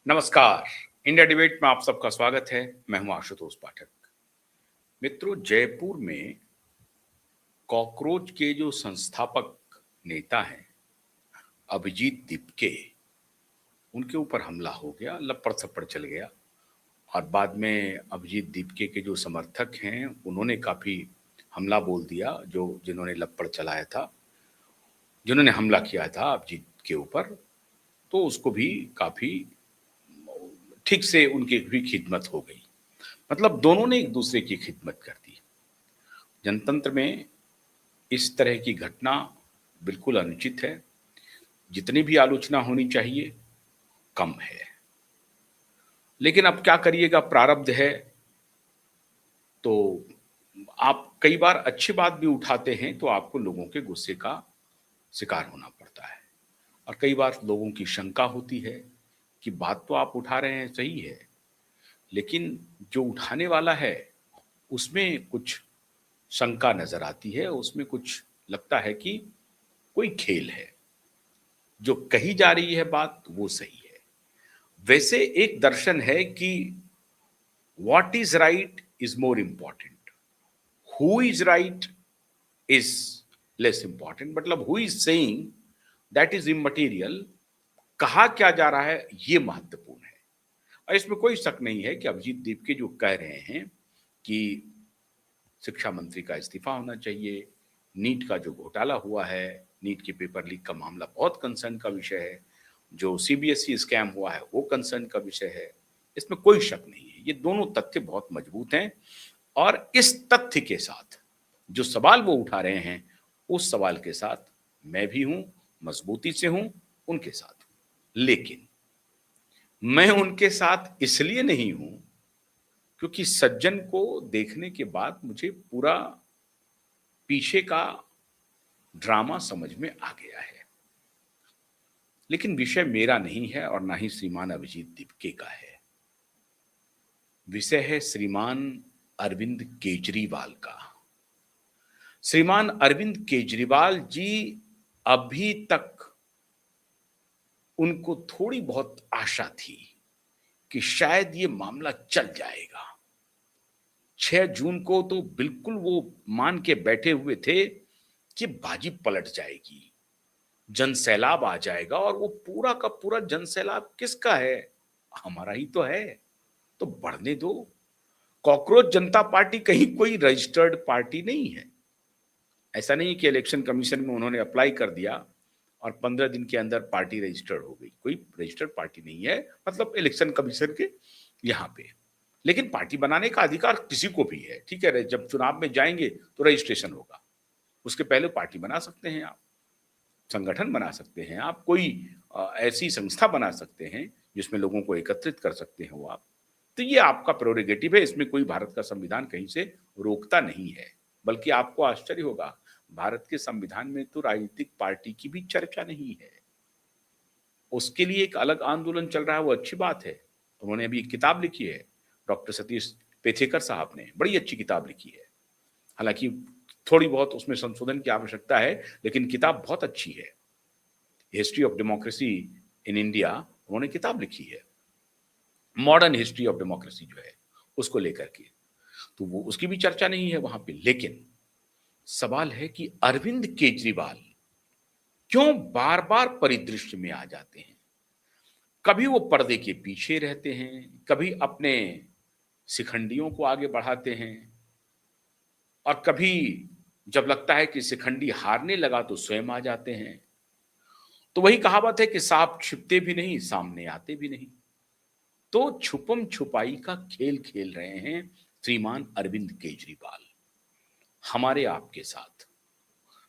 नमस्कार। India debate में आप सबका स्वागत है। मैं हूं आशुतोष पाठक। मित्रों, जयपुर में कॉकरोच के जो संस्थापक नेता हैं अभिजीत दीपके, उनके ऊपर हमला हो गया, लपड़ थप्पड़ चल गया। और बाद में अभिजीत दीपके के जो समर्थक हैं उन्होंने काफी हमला बोल दिया, जो जिन्होंने लपड़ चलाया था, जिन्होंने हमला किया था अभिजीत के ऊपर, तो उसको भी काफी ठीक से उनकी भी खिदमत हो गई। मतलब दोनों ने एक दूसरे की खिदमत कर दी। जनतंत्र में इस तरह की घटना बिल्कुल अनुचित है। जितनी भी आलोचना होनी चाहिए कम है, लेकिन अब क्या करिएगा, प्रारब्ध है। तो आप कई बार अच्छी बात भी उठाते हैं तो आपको लोगों के गुस्से का शिकार होना पड़ता है। और कई बार लोगों की शंका होती है कि बात तो आप उठा रहे हैं सही है, लेकिन जो उठाने वाला है उसमें कुछ शंका नजर आती है, उसमें कुछ लगता है कि कोई खेल है। जो कही जा रही है बात वो सही है। वैसे एक दर्शन है कि what is right is more important, who is right is less important. मतलब who is saying that is immaterial, कहा क्या जा रहा है ये महत्वपूर्ण है। और इसमें कोई शक नहीं है कि अभिजीत दीपके जो कह रहे हैं कि शिक्षा मंत्री का इस्तीफा होना चाहिए, नीट का जो घोटाला हुआ है, नीट के पेपर लीक का मामला बहुत कंसर्न का विषय है, जो सीबीएसई स्कैम हुआ है वो कंसर्न का विषय है, इसमें कोई शक नहीं है। ये दोनों तथ्य बहुत मजबूत हैं। और इस तथ्य के साथ जो सवाल वो उठा रहे हैं, उस सवाल के साथ मैं भी हूं, मजबूती से हूं, उनके साथ हूं। लेकिन मैं उनके साथ इसलिए नहीं हूं क्योंकि सज्जन को देखने के बाद मुझे पूरा पीछे का ड्रामा समझ में आ गया है। लेकिन विषय मेरा नहीं है और ना ही श्रीमान अभिजीत दीपके का है। विषय है श्रीमान अरविंद केजरीवाल का। श्रीमान अरविंद केजरीवाल जी, अभी तक उनको थोड़ी बहुत आशा थी कि शायद ये मामला चल जाएगा। 6 जून को तो बिल्कुल वो मान के बैठे हुए थे कि बाजी पलट जाएगी, जनसैलाब आ जाएगा। और वो पूरा का पूरा जनसैलाब किसका है? हमारा ही तो है। तो बढ़ने दो। कॉकरोच जनता पार्टी कहीं कोई रजिस्टर्ड पार्टी नहीं है। ऐसा नहीं कि इलेक्शन कमीशन में उन्होंने अप्लाई कर दिया और 15 दिन के अंदर पार्टी रजिस्टर्ड हो गई। कोई रजिस्टर्ड पार्टी नहीं है, मतलब इलेक्शन कमीशन के यहाँ पे। लेकिन पार्टी बनाने का अधिकार किसी को भी है, ठीक है। जब चुनाव में जाएंगे तो रजिस्ट्रेशन होगा, उसके पहले पार्टी बना सकते हैं आप, संगठन बना सकते हैं आप, कोई ऐसी संस्था बना सकते हैं जिसमें लोगों को एकत्रित कर सकते हो आप। तो ये आपका प्रोरोगेटिव है, इसमें कोई भारत का संविधान कहीं से रोकता नहीं है। बल्कि आपको आश्चर्य होगा, भारत के संविधान में तो राजनीतिक पार्टी की भी चर्चा नहीं है। उसके लिए एक अलग आंदोलन चल रहा है, वो अच्छी बात है। उन्होंने अभी एक किताब लिखी है, डॉक्टर सतीश पेथेकर साहब ने बड़ी अच्छी किताब लिखी है। हालांकि थोड़ी बहुत उसमें संशोधन की आवश्यकता है, लेकिन किताब बहुत अच्छी है। History of democracy in India उन्होंने किताब लिखी है, मॉडर्न हिस्ट्री ऑफ डेमोक्रेसी जो है उसको लेकर के। तो वो उसकी भी चर्चा नहीं है वहां पे। लेकिन सवाल है कि अरविंद केजरीवाल क्यों बार बार परिदृश्य में आ जाते हैं। कभी वो पर्दे के पीछे रहते हैं, कभी अपने शिखंडियों को आगे बढ़ाते हैं, और कभी जब लगता है कि शिखंडी हारने लगा तो स्वयं आ जाते हैं। तो वही कहावत है कि सांप छिपते भी नहीं, सामने आते भी नहीं। तो छुपम छुपाई का खेल खेल रहे हैं श्रीमान अरविंद केजरीवाल हमारे आपके साथ।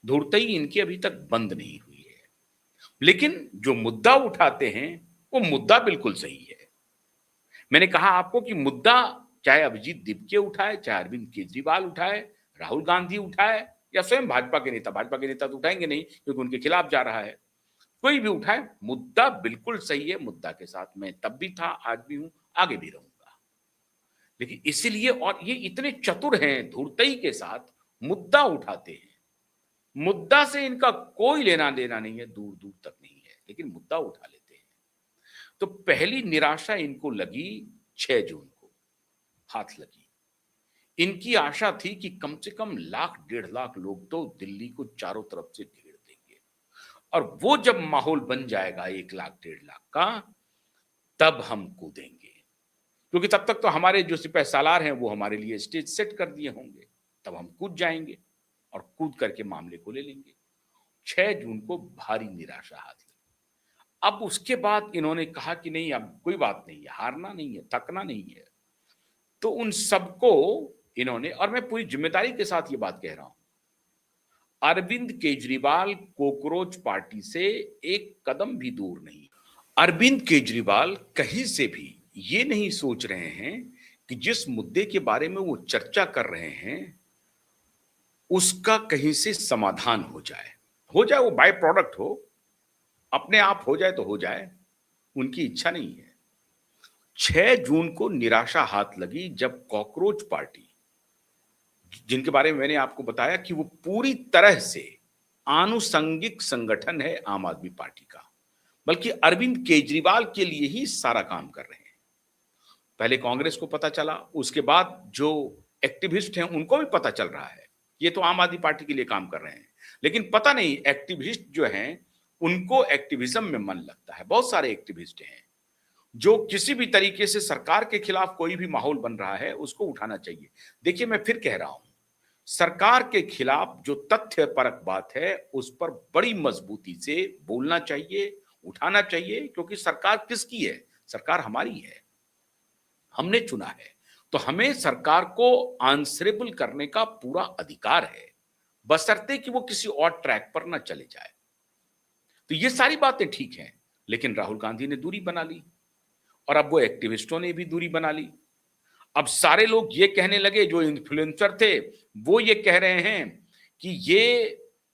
धूर्तई इनकी अभी तक बंद नहीं हुई है। लेकिन जो मुद्दा उठाते हैं वो मुद्दा बिल्कुल सही है। मैंने कहा आपको कि मुद्दा चाहे अभिजीत दीपके उठाए, चाहे अरविंद केजरीवाल उठाए, राहुल गांधी उठाए, या स्वयं भाजपा के नेता तो उठाएंगे नहीं क्योंकि उनके खिलाफ जा रहा है। कोई भी उठाए, मुद्दा बिल्कुल सही है। मुद्दा के साथ मैं तब भी था, आज भी हूं, आगे भी रहूंगा। लेकिन इसीलिए, और ये इतने चतुर हैं, धूर्तई के साथ मुद्दा उठाते हैं। मुद्दा से इनका कोई लेना देना नहीं है, दूर दूर तक नहीं है, लेकिन मुद्दा उठा लेते हैं। तो पहली निराशा इनको लगी 6 जून को, हाथ लगी। इनकी आशा थी कि कम से कम लाख 1.5 लाख लोग तो दिल्ली को चारों तरफ से घेर देंगे, और वो जब माहौल बन जाएगा 1 लाख 1.5 लाख का, तब हम कूदेंगे, क्योंकि तब तक तो हमारे जो सिपह सालार हैं वो हमारे लिए स्टेज सेट कर दिए होंगे, तब हम कूद जाएंगे और कूद करके मामले को ले लेंगे। 6 जून को भारी निराशा हाथ लगी। अब उसके बाद इन्होंने कहा कि नहीं, अब कोई बात नहीं है, हारना नहीं है, थकना नहीं है। तो उन सबको इन्होंने, और मैं पूरी जिम्मेदारी के साथ ये बात कह रहा हूं, अरविंद केजरीवाल कॉकरोच पार्टी से एक कदम भी दूर नहीं। अरविंद केजरीवाल कहीं से भी ये नहीं सोच रहे हैं कि जिस मुद्दे के बारे में वो चर्चा कर रहे हैं उसका कहीं से समाधान हो जाए वो बाय प्रोडक्ट हो, अपने आप हो जाए तो हो जाए, उनकी इच्छा नहीं है। 6 जून को निराशा हाथ लगी जब कॉकरोच पार्टी, जिनके बारे में मैंने आपको बताया कि वो पूरी तरह से आनुषंगिक संगठन है आम आदमी पार्टी का, बल्कि अरविंद केजरीवाल के लिए ही सारा काम कर रहे हैं। पहले कांग्रेस को पता चला, उसके बाद जो एक्टिविस्ट हैं उनको भी पता चल रहा है ये तो आम आदमी पार्टी के लिए काम कर रहे हैं। लेकिन पता नहीं एक्टिविस्ट जो हैं उनको एक्टिविज्म में मन लगता है। बहुत सारे एक्टिविस्ट हैं जो किसी भी तरीके से सरकार के खिलाफ कोई भी माहौल बन रहा है उसको उठाना चाहिए। देखिए, मैं फिर कह रहा हूं, सरकार के खिलाफ जो तथ्य परक बात है उस पर बड़ी मजबूती से बोलना चाहिए, उठाना चाहिए, क्योंकि सरकार किसकी है? सरकार हमारी है, हमने चुना है, तो हमें सरकार को आंसरेबल करने का पूरा अधिकार है, बशर्ते कि वो किसी और ट्रैक पर ना चले जाए। तो ये सारी बातें ठीक हैं, लेकिन राहुल गांधी ने दूरी बना ली और अब वो एक्टिविस्टों ने भी दूरी बना ली। अब सारे लोग ये कहने लगे, जो इन्फ्लुएंसर थे वो ये कह रहे हैं कि ये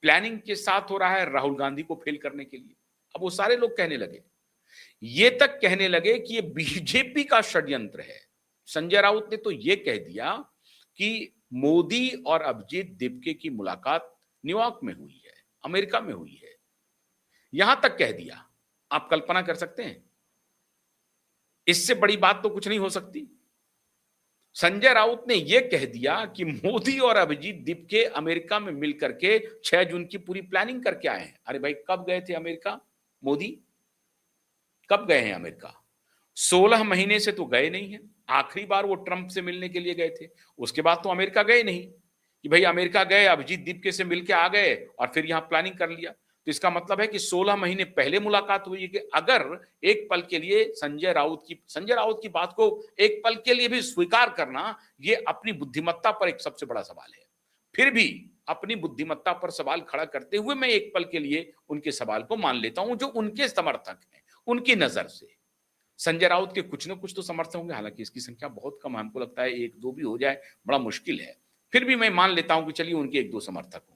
प्लानिंग के साथ हो रहा है राहुल गांधी को फेल करने के लिए। अब वो सारे लोग कहने लगे, ये तक कहने लगे कि ये बीजेपी का षड्यंत्र है। संजय राउत ने तो ये कह दिया कि मोदी और अभिजीत दिपके की मुलाकात न्यूयॉर्क में हुई है, अमेरिका में हुई है, यहां तक कह दिया। आप कल्पना कर सकते हैं, इससे बड़ी बात तो कुछ नहीं हो सकती। संजय राउत ने यह कह दिया कि मोदी और अभिजीत दिपके अमेरिका में मिलकर के 6 जून की पूरी प्लानिंग करके आए हैं। अरे भाई, कब गए थे अमेरिका मोदी? कब गए हैं अमेरिका? 16 महीने से तो गए नहीं है। आखिरी बार वो ट्रंप से मिलने के लिए गए थे, उसके बाद तो अमेरिका गए नहीं। कि भाई अमेरिका गए, अभिजीत दिपके से मिलके आ गए और फिर यहां प्लानिंग कर लिया। तो इसका मतलब है कि 16 महीने पहले मुलाकात हुई है। कि अगर एक पल के लिए संजय राउत की बात को एक पल के लिए भी स्वीकार करना, ये अपनी बुद्धिमत्ता पर एक सबसे बड़ा सवाल है। फिर भी अपनी बुद्धिमत्ता पर सवाल खड़ा करते हुए मैं एक पल के लिए उनके सवाल को मान लेता हूं, जो उनके समर्थक हैं उनकी नजर से। संजय राउत के कुछ ना कुछ तो समर्थक होंगे, हालांकि इसकी संख्या बहुत कम है, हमको लगता है 1-2 भी हो जाए बड़ा मुश्किल है। फिर भी मैं मान लेता हूं कि चलिए उनके 1-2 समर्थक होंगे।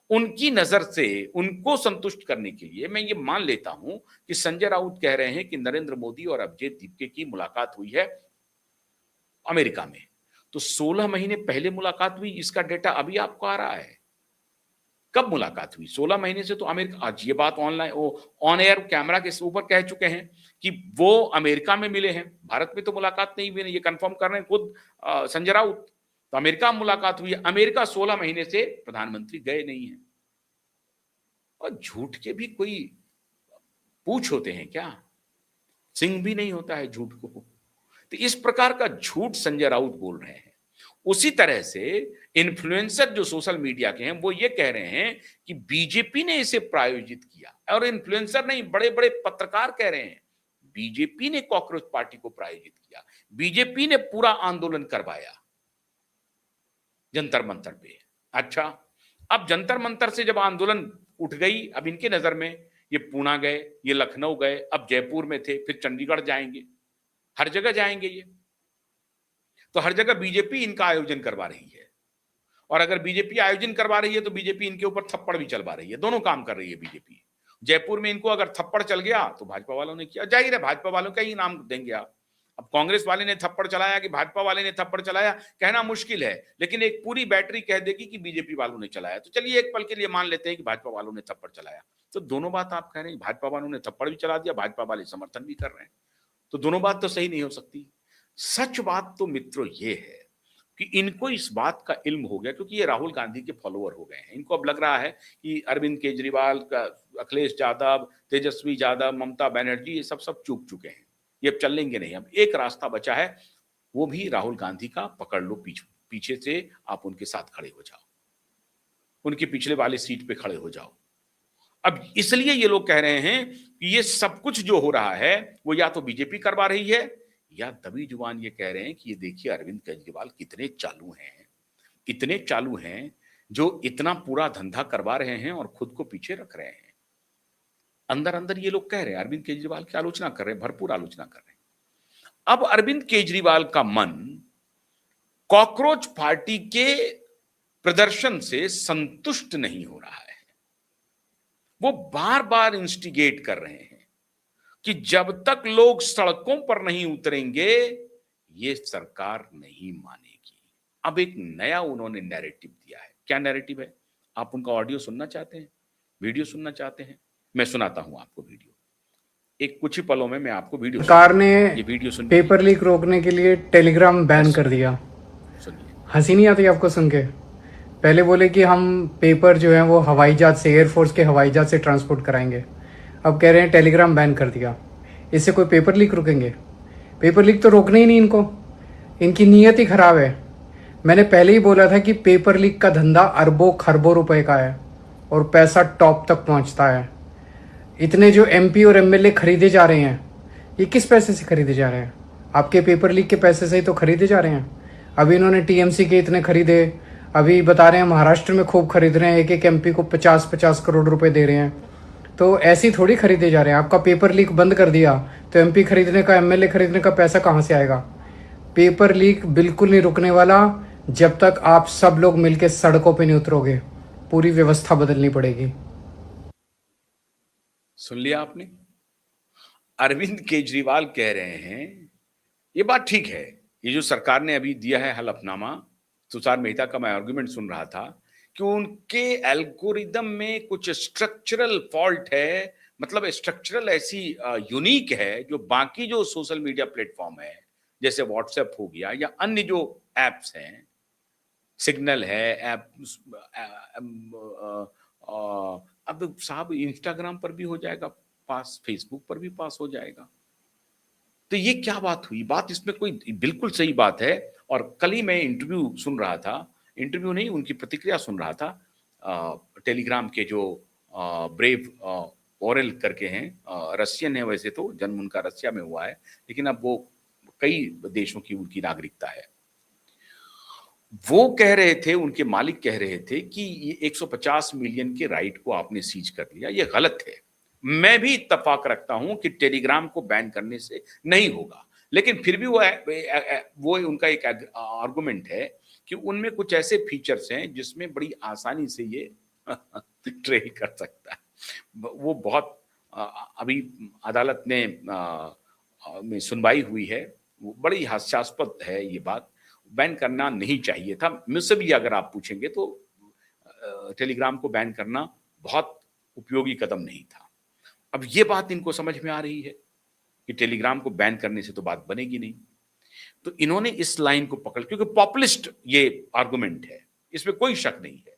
उनकी नजर से उनको संतुष्ट करने के लिए मैं ये मान लेता हूं कि संजय राउत कह रहे हैं कि नरेंद्र मोदी और अभिजीत दिपके की मुलाकात हुई है अमेरिका में। तो 16 महीने पहले मुलाकात हुई, इसका डेटा अभी आपको आ रहा है। कब मुलाकात हुई? 16 महीने से तो अमेरिका, आज ये बात ऑनलाइन ऑन एयर कैमरा के ऊपर कह चुके हैं कि वो अमेरिका में मिले हैं, भारत में तो मुलाकात नहीं हुई। ये कंफर्म कर रहे हैं खुद संजय राउत। तो अमेरिका में मुलाकात हुई है। अमेरिका 16 महीने से प्रधानमंत्री गए नहीं है। और झूठ के भी कोई पूछ होते हैं क्या? सिंह भी नहीं होता है झूठ को। तो इस प्रकार का झूठ संजय राउत बोल रहे हैं। उसी तरह से इन्फ्लुएंसर जो सोशल मीडिया के हैं वो ये कह रहे हैं कि बीजेपी ने इसे प्रायोजित किया, और इन्फ्लुएंसर नहीं, बड़े बड़े पत्रकार कह रहे हैं बीजेपी ने कॉकरोच पार्टी को प्रायोजित किया, बीजेपी ने पूरा आंदोलन करवाया जंतर मंतर पे। अच्छा, अब जंतर मंतर से जब आंदोलन उठ गई, अब इनके नजर में ये पूना गए, ये लखनऊ गए, अब जयपुर में थे, फिर चंडीगढ़ जाएंगे, हर जगह जाएंगे ये। तो हर जगह बीजेपी इनका आयोजन करवा रही है, और अगर बीजेपी आयोजन करवा रही है तो बीजेपी इनके ऊपर थप्पड़ भी चलवा रही है। दोनों काम कर रही है बीजेपी। जयपुर में इनको अगर थप्पड़ चल गया तो भाजपा वालों ने किया, जाहिर है भाजपा वालों का ही नाम देंगे आप। अब कांग्रेस वाले ने थप्पड़ चलाया कि भाजपा वाले ने थप्पड़ चलाया, कहना मुश्किल है, लेकिन एक पूरी बैटरी कह देगी कि बीजेपी वालों ने चलाया। तो चलिए एक पल के लिए मान लेते हैं कि भाजपा वालों ने थप्पड़ चलाया। तो दोनों बात आप कह रहे हैं, भाजपा वालों ने थप्पड़ भी चला दिया, भाजपा वाले समर्थन भी कर रहे हैं। तो दोनों बात तो सही नहीं हो सकती। सच बात तो मित्रों ये है कि इनको इस बात का इल्म हो गया, क्योंकि ये राहुल गांधी के फॉलोअर हो गए हैं। इनको अब लग रहा है कि अरविंद केजरीवाल का, अखिलेश यादव, तेजस्वी यादव, ममता बनर्जी, ये सब चूक चुके हैं, ये अब चलेंगे नहीं। अब एक रास्ता बचा है, वो भी राहुल गांधी का, पकड़ लो पीछे से आप उनके साथ खड़े हो जाओ, उनके पिछले वाले सीट पे खड़े हो जाओ। अब इसलिए ये लोग कह रहे हैं कि ये सब कुछ जो हो रहा है वो या तो बीजेपी करवा रही है, या दबी जुबान ये कह रहे हैं कि ये देखिए अरविंद केजरीवाल कितने चालू हैं, इतने चालू हैं, जो इतना पूरा धंधा करवा रहे हैं और खुद को पीछे रख रहे हैं। अंदर अंदर ये लोग कह रहे हैं, अरविंद केजरीवाल की आलोचना कर रहे हैं, भरपूर आलोचना कर रहे हैं। अब अरविंद केजरीवाल का मन कॉकरोच पार्टी के प्रदर्शन से संतुष्ट नहीं हो रहा है। वो बार बार इंस्टिगेट कर रहे हैं कि जब तक लोग सड़कों पर नहीं उतरेंगे ये सरकार नहीं मानेगी। अब एक नया उन्होंने नैरेटिव दिया है। क्या नैरेटिव है? आप उनका ऑडियो सुनना चाहते हैं, वीडियो सुनना चाहते हैं? मैं सुनाता हूं आपको वीडियो। एक कुछ ही पलों में मैं आपको वीडियो, सरकार ने ये वीडियो सुन, पेपर लीक रोकने के लिए टेलीग्राम बैन कर दिया। सुनिए। हंसी नहीं आती आपको सुन के? पहले बोले कि हम पेपर जो है वो हवाई जहाज से, एयरफोर्स के हवाई जहाज से ट्रांसपोर्ट कराएंगे। अब कह रहे हैं टेलीग्राम बैन कर दिया। इससे कोई पेपर लीक रुकेंगे? पेपर लीक तो रोकना ही नहीं इनको, इनकी नीयत ही खराब है। मैंने पहले ही बोला था कि पेपर लीक का धंधा अरबों खरबों रुपए का है और पैसा टॉप तक पहुंचता है। इतने जो एमपी और एमएलए खरीदे जा रहे हैं, ये किस पैसे से खरीदे जा रहे हैं? आपके पेपर लीक के पैसे से ही तो खरीदे जा रहे हैं। अभी इन्होंने टीएमसी के इतने खरीदे, अभी बता रहे हैं महाराष्ट्र में खूब खरीद रहे हैं, एक एक एमपी को 50-50 करोड़ रुपए दे रहे हैं। तो ऐसे ही थोड़ी खरीदे जा रहे हैं। आपका पेपर लीक बंद कर दिया तो एमपी खरीदने का, एमएलए खरीदने का पैसा कहाँ से आएगा? पेपर लीक बिल्कुल नहीं रुकने वाला जब तक आप सब लोग मिलकर सड़कों पे नहीं उतरोगे। पूरी व्यवस्था बदलनी पड़ेगी। सुन लिया आपने? अरविंद केजरीवाल कह रहे हैं, ये बात ठीक है, ये जो सरकार ने अभी दिया है हलफनामा, तुषार मेहता का मैं आर्गुमेंट सुन रहा था कि उनके एल्गोरिदम में कुछ स्ट्रक्चरल फॉल्ट है, मतलब स्ट्रक्चरल ऐसी यूनिक है जो बाकी जो सोशल मीडिया प्लेटफॉर्म है, जैसे व्हाट्सएप हो गया या अन्य जो एप्स हैं, सिग्नल है ऐप, अब साहब इंस्टाग्राम पर भी हो जाएगा पास, फेसबुक पर भी पास हो जाएगा। तो ये क्या बात हुई? बात इसमें कोई बिल्कुल सही बात है। और कल ही मैं इंटरव्यू सुन रहा था, इंटरव्यू नहीं, उनकी प्रतिक्रिया सुन रहा था, टेलीग्राम के जो ब्रेव ओरेल करके हैं, रशियन है वैसे तो, जन्म उनका रशिया में हुआ है, लेकिन अब वो कई देशों की उनकी नागरिकता है। वो कह रहे थे, उनके मालिक कह रहे थे कि ये 150 मिलियन के राइट को आपने सीज कर लिया, ये गलत है। मैं भी इत्तेफाक रखता हूं कि टेलीग्राम को बैन करने से नहीं होगा, लेकिन फिर भी वो उनका एक आर्गुमेंट है कि उनमें कुछ ऐसे फीचर्स हैं जिसमें बड़ी आसानी से ये ट्रेल कर सकता है। वो बहुत अभी अदालत ने में सुनवाई हुई है, वो बड़ी हास्यास्पद है ये बात। बैन करना नहीं चाहिए था। मुझसे भी अगर आप पूछेंगे तो टेलीग्राम को बैन करना बहुत उपयोगी कदम नहीं था। अब ये बात इनको समझ में आ रही है कि टेलीग्राम को बैन करने से तो बात बनेगी नहीं, तो इन्होंने इस लाइन को पकड़, क्योंकि पॉपुलिस्ट ये आर्गुमेंट है, इसमें कोई शक नहीं है।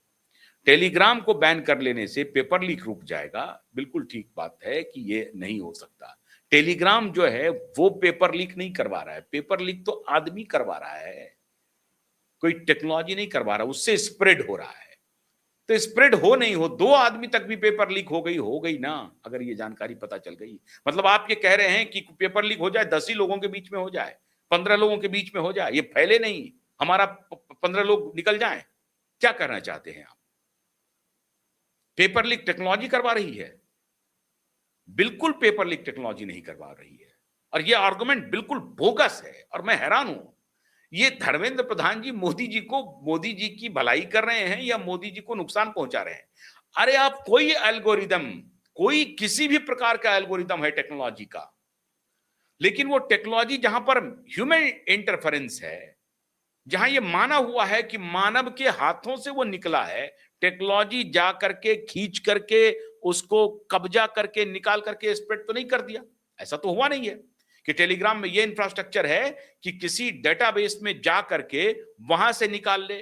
टेलीग्राम को बैन कर लेने से पेपर लीक रुक जाएगा, बिल्कुल ठीक बात है कि ये नहीं हो सकता। टेलीग्राम जो है वो पेपर लीक नहीं करवा रहा है, पेपर लीक तो आदमी करवा रहा है, कोई टेक्नोलॉजी नहीं करवा रहा, उससे स्प्रेड हो रहा है। तो स्प्रेड हो नहीं हो, 2 आदमी तक भी पेपर लीक हो गई ना, अगर ये जानकारी पता चल गई। मतलब आप ये कह रहे हैं कि पेपर लीक हो जाए, 10 ही लोगों के बीच में हो जाए, 15 लोगों के बीच में हो जाए, ये फैले नहीं, हमारा 15 लोग निकल जाए, क्या करना चाहते हैं आप? पेपर लीक टेक्नोलॉजी करवा रही है? बिल्कुल पेपर लीक टेक्नोलॉजी नहीं करवा रही है। और ये आर्गुमेंट बिल्कुल बोगस है और मैं हैरान हूं। ये धर्मेंद्र प्रधान जी मोदी जी की भलाई कर रहे हैं या मोदी जी को नुकसान पहुंचा रहे हैं? अरे आप कोई एल्गोरिदम, कोई किसी भी प्रकार का एल्गोरिदम है टेक्नोलॉजी का, लेकिन वो टेक्नोलॉजी जहां पर ह्यूमन इंटरफेरेंस है, जहां ये माना हुआ है कि मानव के हाथों से वो निकला है, टेक्नोलॉजी जा करके खींच करके उसको कब्जा करके निकाल करके स्प्रेड तो नहीं कर दिया, ऐसा तो हुआ नहीं है। कि टेलीग्राम में ये इंफ्रास्ट्रक्चर है कि किसी डेटाबेस में जा करके वहां से निकाल ले।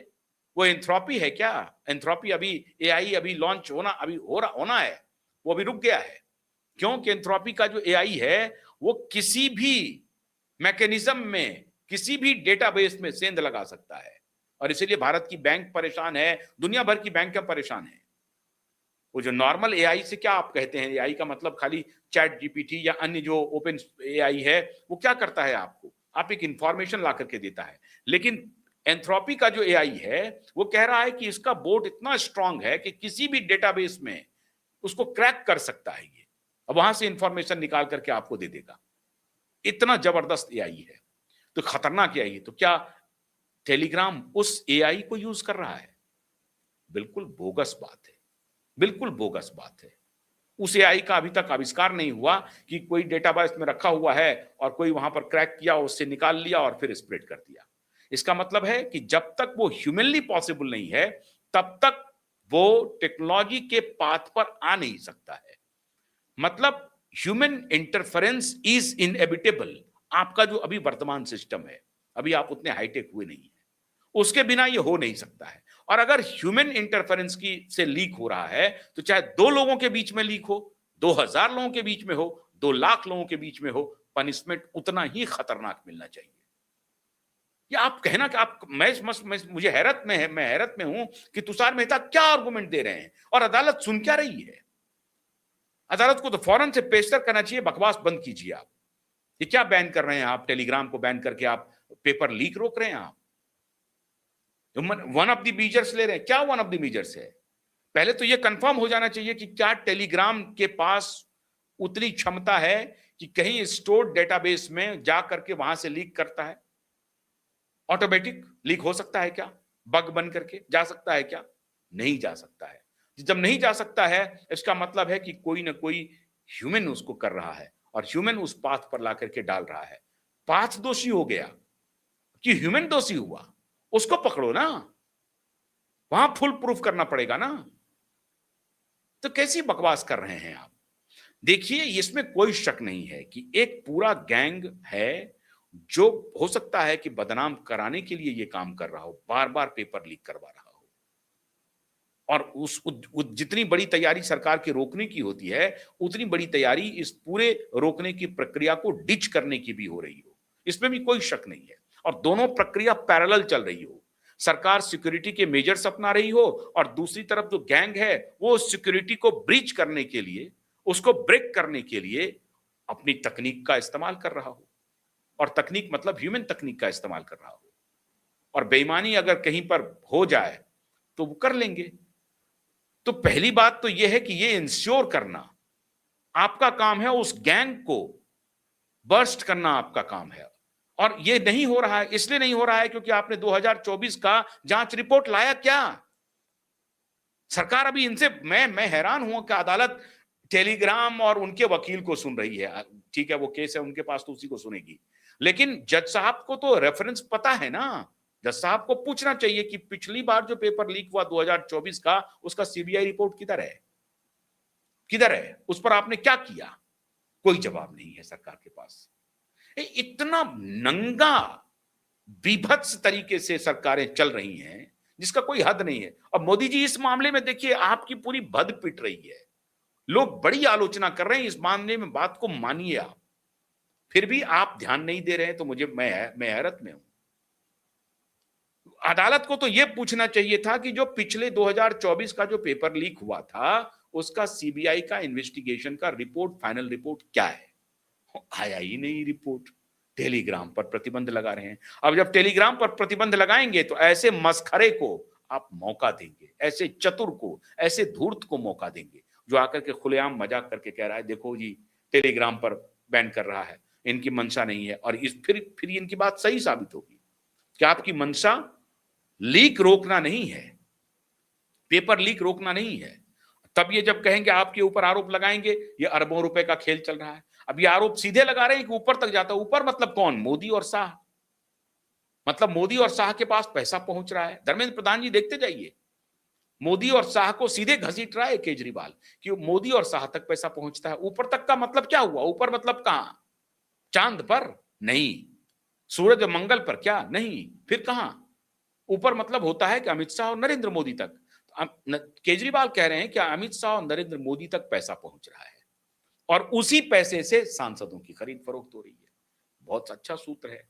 वो एंथ्रोपी है क्या? एंथ्रोपी अभी एआई अभी लॉन्च होना अभी होना है, वो अभी रुक गया है। क्योंकि एंथ्रोपी का जो एआई है वो किसी भी मैकेनिज्म में किसी भी डेटाबेस में सेंध लगा सकता है, और इसीलिए भारत की बैंक परेशान है, दुनिया भर की बैंकें परेशान है। वो जो नॉर्मल एआई से क्या आप कहते हैं, एआई का मतलब खाली चैट जीपीटी या अन्य जो ओपन एआई है वो क्या करता है? आपको आप एक इंफॉर्मेशन ला करके देता है। लेकिन एंथ्रोपी का जो एआई है वो कह रहा है कि इसका बोर्ड इतना स्ट्रांग है कि किसी भी डेटाबेस में उसको क्रैक कर सकता है, ये अब वहां से इंफॉर्मेशन निकाल करके आपको दे देगा। इतना जबरदस्त एआई है, तो खतरनाक एआई है। तो क्या टेलीग्राम उस एआई को यूज कर रहा है? बिल्कुल बोगस बात है, बिल्कुल बोगस बात है। उस एआई का अभी तक आविष्कार नहीं हुआ कि कोई डेटाबेस में रखा हुआ है और कोई वहां पर क्रैक किया, उससे निकाल लिया और फिर स्प्रेड कर दिया। इसका मतलब है कि जब तक वो ह्यूमनली पॉसिबल नहीं है तब तक वो टेक्नोलॉजी के पाथ पर आ नहीं सकता है। मतलब ह्यूमन इंटरफेरेंस इज इनएविटेबल। आपका जो अभी वर्तमान सिस्टम है, अभी आप उतने हाईटेक हुए नहीं है, उसके बिना ये हो नहीं सकता है। और अगर ह्यूमन इंटरफेरेंस की से लीक हो रहा है तो चाहे 2 लोगों के बीच में लीक हो, 2000 लोगों के बीच में हो, 2 लाख लोगों के बीच में हो, पनिशमेंट उतना ही खतरनाक मिलना चाहिए। ये आप कहना कि आप मुझे मैं हैरत में हूं कि तुषार मेहता क्या आर्गुमेंट दे रहे हैं और अदालत सुन क्या रही है। अदालत को तो फौरन से पेशतर करना चाहिए, बकवास बंद कीजिए आप। ये क्या बैन कर रहे हैं आप? टेलीग्राम को बैन करके आप पेपर लीक रोक रहे हैं। आप वन ऑफ द मेजर्स ले रहे हैं। क्या वन ऑफ द मेजर्स है? पहले तो यह कंफर्म हो जाना चाहिए कि क्या टेलीग्राम के पास उतनी क्षमता है कि कहीं स्टोर्ड डेटाबेस में जा करके वहां से लीक करता है। ऑटोमेटिक लीक हो सकता है क्या? बग बन करके जा सकता है क्या? नहीं जा सकता है। जब नहीं जा सकता है इसका मतलब है कि कोई ना कोई ह्यूमन उसको कर रहा है और ह्यूमन उस पाथ पर ला करके डाल रहा है। पाथ दोषी हो गया कि ह्यूमन दोषी हुआ, उसको पकड़ो ना, वहां फुल प्रूफ करना पड़ेगा ना। तो कैसी बकवास कर रहे हैं आप? देखिए, इसमें कोई शक नहीं है कि एक पूरा गैंग है जो हो सकता है कि बदनाम कराने के लिए ये काम कर रहा हो, बार बार पेपर लीक करवा रहा हो, और जितनी बड़ी तैयारी सरकार के रोकने की होती है उतनी बड़ी तैयारी इस पूरे रोकने की प्रक्रिया को डिच करने की भी हो रही हो, इसमें भी कोई शक नहीं है। और दोनों प्रक्रिया पैरेलल चल रही हो। सरकार सिक्योरिटी के मेजर्स अपना रही हो और दूसरी तरफ जो गैंग है वो सिक्योरिटी को ब्रीच करने के लिए, उसको ब्रेक करने के लिए अपनी तकनीक का इस्तेमाल कर रहा हो। और तकनीक मतलब ह्यूमन तकनीक का इस्तेमाल कर रहा हो। और बेईमानी अगर कहीं पर हो जाए तो वो कर लेंगे। तो पहली बात तो यह है कि ये इंश्योर करना आपका काम है, उस गैंग को बर्स्ट करना आपका काम है। और ये नहीं हो रहा है, इसलिए नहीं हो रहा है क्योंकि आपने 2024 का जांच रिपोर्ट लाया क्या? सरकार अभी इनसे मैं हैरान हूं कि अदालत टेलीग्राम और उनके वकील को सुन रही है। ठीक है, वो केस है उनके पास तो उसी को सुनेगी, लेकिन जज साहब को तो रेफरेंस पता है ना। जज साहब को पूछना चाहिए कि पिछली बार जो पेपर लीक हुआ 2024 का, उसका सीबीआई रिपोर्ट किधर है, किधर है, उस पर आपने क्या किया? कोई जवाब नहीं है सरकार के पास। इतना नंगा बीभत्स तरीके से सरकारें चल रही हैं जिसका कोई हद नहीं है। और मोदी जी इस मामले में देखिए आपकी पूरी भद पिट रही है। लोग बड़ी आलोचना कर रहे हैं इस मामले में, बात को मानिए आप, फिर भी आप ध्यान नहीं दे रहे हैं। तो मैं हैरत में हूं। अदालत को तो यह पूछना चाहिए था कि जो पिछले 2024 का जो पेपर लीक हुआ था उसका सीबीआई का इन्वेस्टिगेशन का रिपोर्ट, फाइनल रिपोर्ट क्या है। आया ही नहीं रिपोर्ट। टेलीग्राम पर प्रतिबंध लगा रहे हैं। अब जब टेलीग्राम पर प्रतिबंध लगाएंगे तो ऐसे मस्खरे को आप मौका देंगे, ऐसे चतुर को, ऐसे धूर्त को मौका देंगे जो आकर के खुलेआम मजाक करके कह रहा है देखो जी टेलीग्राम पर बैन कर रहा है, इनकी मंशा नहीं है। और फिर इनकी बात सही साबित होगी कि आपकी मंशा लीक रोकना नहीं है, पेपर लीक रोकना नहीं है। तब ये जब कहेंगे आपके ऊपर आरोप लगाएंगे, ये अरबों रुपए का खेल चल रहा है। अब ये आरोप सीधे लगा रहे हैं कि ऊपर तक जाता है। ऊपर मतलब कौन? मोदी और शाह। मतलब मोदी और शाह के पास पैसा पहुंच रहा है। धर्मेंद्र प्रधान जी देखते जाइए, मोदी और शाह को सीधे घसीट रहा है केजरीवाल कि मोदी और शाह तक पैसा पहुंचता है। ऊपर तक का मतलब क्या हुआ? ऊपर मतलब कहां? चांद पर नहीं, सूरज और मंगल पर क्या नहीं, फिर कहां? ऊपर मतलब होता है कि अमित शाह और नरेंद्र मोदी तक। केजरीवाल कह रहे हैं कि अमित शाह और नरेंद्र मोदी तक पैसा पहुंच रहा है और उसी पैसे से सांसदों की खरीद फरोख्त हो रही है। बहुत अच्छा सूत्र है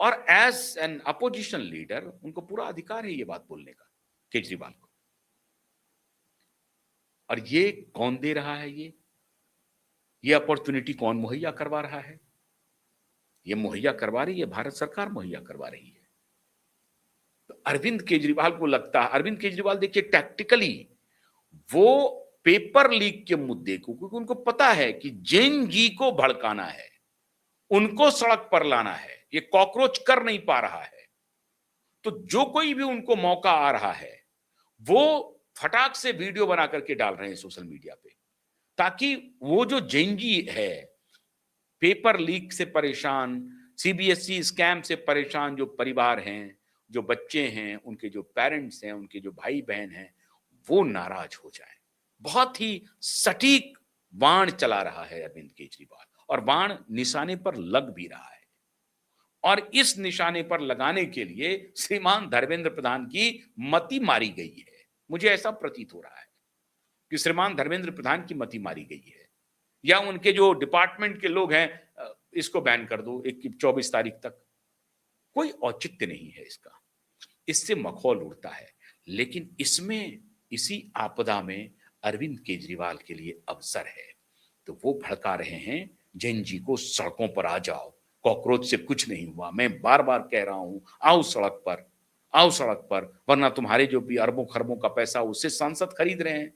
और एज एन अपोजिशन लीडर उनको पूरा अधिकार है ये बात बोलने का, केजरीवाल को। और ये कौन दे रहा है? ये अपॉर्चुनिटी कौन मुहैया करवा रहा है? ये मुहैया करवा रही है भारत सरकार, मुहैया करवा रही है। तो अरविंद केजरीवाल को लगता है, अरविंद केजरीवाल देखिए टैक्टिकली वो पेपर लीक के मुद्दे को, क्योंकि उनको पता है कि जैन जी को भड़काना है, उनको सड़क पर लाना है, ये कॉकरोच कर नहीं पा रहा है, तो जो कोई भी उनको मौका आ रहा है वो फटाक से वीडियो बना करके डाल रहे हैं सोशल मीडिया पे, ताकि वो जो जैन जी है, पेपर लीक से परेशान, सीबीएसई स्कैम से परेशान जो परिवार हैं, जो बच्चे हैं, उनके जो पेरेंट्स हैं, उनके जो भाई बहन हैं, वो नाराज हो जाएं। बहुत ही सटीक बाण चला रहा है अरविंद केजरीवाल और बाण निशाने पर लग भी रहा है। और इस निशाने पर लगाने के लिए श्रीमान धर्मेंद्र प्रधान की मति मारी गई है। मुझे ऐसा प्रतीत हो रहा है कि श्रीमान धर्मेंद्र प्रधान की मति मारी गई है, या उनके जो डिपार्टमेंट के लोग हैं, इसको बैन कर दो 24 तारीख तक। कोई औचित्य नहीं है इसका, इससे मखौल उड़ता है। लेकिन इसमें, इसी आपदा में अरविंद केजरीवाल के लिए अवसर है, तो वो भड़का रहे हैं जैन जी को, सड़कों पर आ जाओ, कॉकरोच से कुछ नहीं हुआ। मैं बार बार कह रहा हूं, आओ सड़क पर, आओ सड़क पर, वरना तुम्हारे जो भी अरबों खरबों का पैसा उससे सांसद खरीद रहे हैं,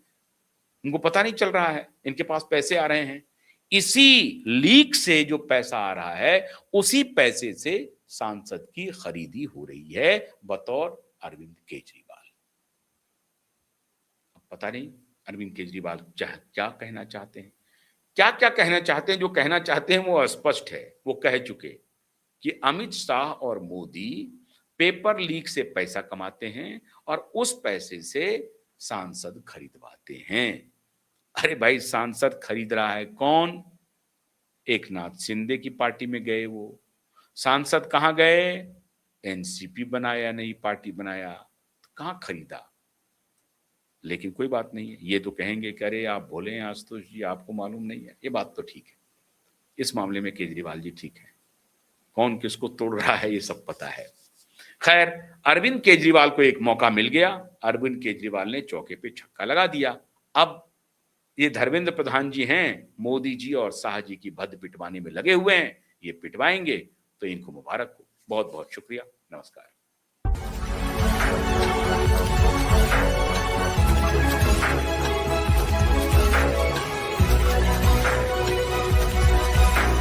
उनको पता नहीं चल रहा है, इनके पास पैसे आ रहे हैं। इसी लीक से जो पैसा आ रहा है, उसी पैसे से सांसद की खरीदी हो रही है बतौर अरविंद केजरीवाल। अब पता नहीं अरविंद केजरीवाल क्या कहना चाहते हैं, क्या क्या कहना चाहते हैं। जो कहना चाहते हैं वो स्पष्ट है, वो कह चुके कि अमित शाह और मोदी पेपर लीक से पैसा कमाते हैं और उस पैसे से सांसद खरीदवाते हैं। अरे भाई, सांसद खरीद रहा है कौन? एकनाथ शिंदे की पार्टी में गए वो सांसद, कहां गए? एनसीपी बनाया, नई पार्टी बनाया, तो कहां खरीदा? लेकिन कोई बात नहीं है, ये तो कहेंगे कि अरे आप भोले हैं आशुतोष जी, आपको मालूम नहीं है। ये बात तो ठीक है, इस मामले में केजरीवाल जी ठीक है, कौन किसको तोड़ रहा है ये सब पता है। खैर, अरविंद केजरीवाल को एक मौका मिल गया, अरविंद केजरीवाल ने चौके पे छक्का लगा दिया। अब ये धर्मेंद्र प्रधान जी हैं, मोदी जी और शाह जी की भद्द पिटवाने में लगे हुए हैं, ये पिटवाएंगे, तो इनको मुबारक हो। बहुत बहुत शुक्रिया, नमस्कार।